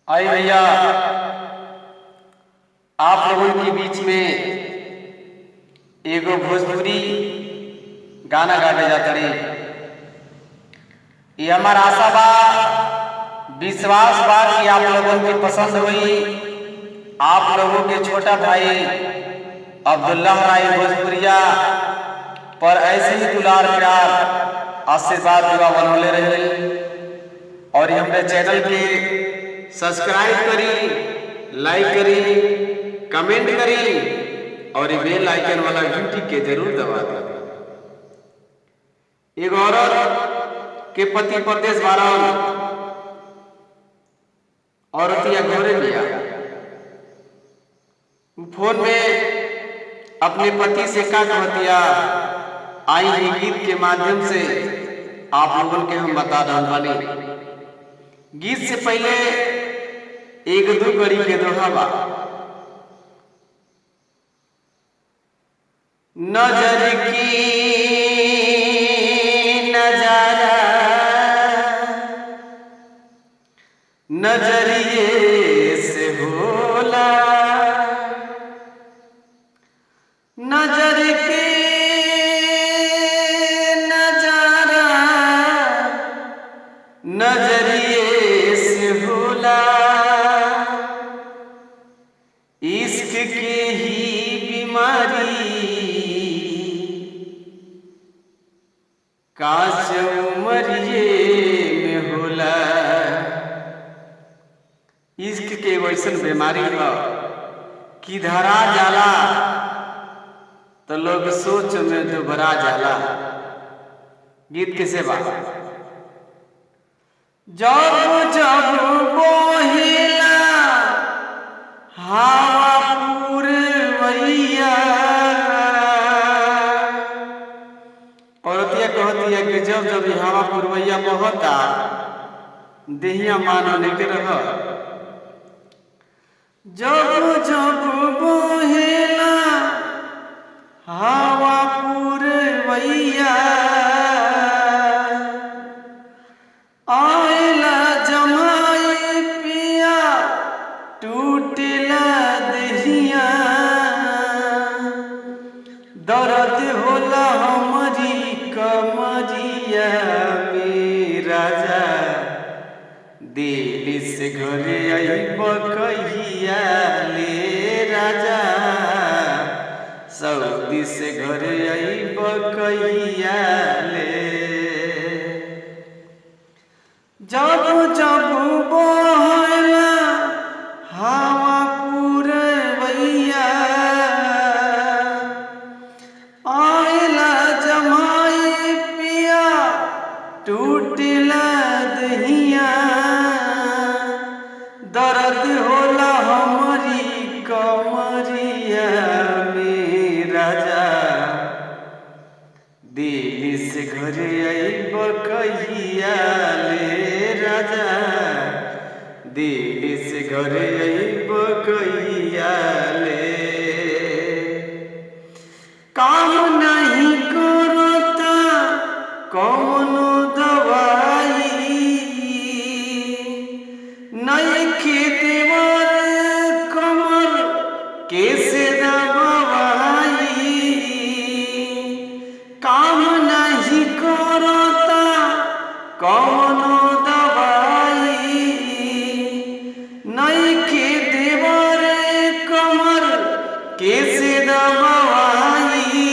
आई भैया, आप लोगों के बीच में एगो भोजपुरी गाना गावे जाता रही। ये हमारा आशा बा, विश्वास बा कि आप लोगों की पसंद हुई। आप लोगों के छोटा भाई अब्दुल्लाह राय भोजपुरिया पर ऐसे ही दुलार प्यार आशीर्वाद दुआ बनौले रहे और ये हमारे चैनल के सब्सक्राइब करी, लाइक करी, कमेंट करी और ये बेल आइकन वाला घंटी के जरूर दबा दें। एक औरत के पति परदेश बारन औरतिया घरे लिया फोन में अपने पति से का कहतिया, आई ही गीत के माध्यम से आप लोगों के हम बता रहे बानी। गीत से पहले एक दो कड़ी के दोहा बा। नजर की नजारा नजरिए से होला, नजर के नजारा नजरिए से होला, इश्क के ही बीमारी काश उमरिए में होला। इश्क के वैसन बीमारी बा कि धरा जाला तो लोग सोच में दुबरा जाला। गीत कैसे बा? जब जब बोहिला हवा पुरवैया, औरतिया कहती है कि जब जब हवा पुरवैया बहता देहिया मानो लेके रह। जब जब बोहिला हवा पुरवैया, आइला जमाई पिया टूटला दहिया, दर्द होला हमारी कमरिया में राजा, दिल से घरे आइब कहिया ले राजा, सऊदी से घरे आइब कहिया ले। जब जब बहला हवा पुरवैया, आइला जमाई पिया टूटला दहिया, दर्द होला हमारी कमरिया में राजा, दिल से घरे आइब कहिया ले राजा, दिल से घरे आइब कहिया ले। काम नहीं करता कौनो दवाई, नहीं देवर कमर कैसे दबाई, काम नहीं करता कौनो दवाई, नहीं देवर कमर कैसे दबाई,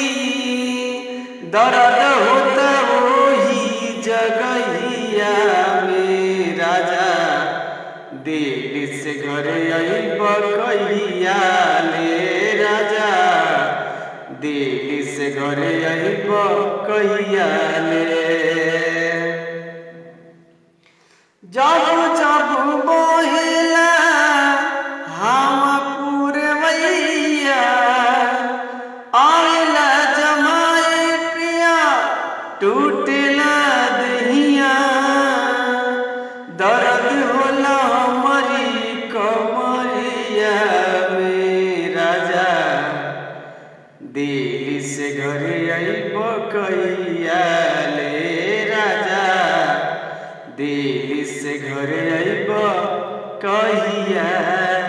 दर्द होता वही जगहिया में राजा, दिल से घरे आइब कहिया ले राजा, दिल से घरे आइब कहिया ले। जब जब बहेला हवा पुरवैया, आइला जमाई पिया टूटला दहिया, दर्द होला हमारी कमरिया में राजा, दिल से घरे आइब कहिया ले राजा, दिल से घरे आइब कहिया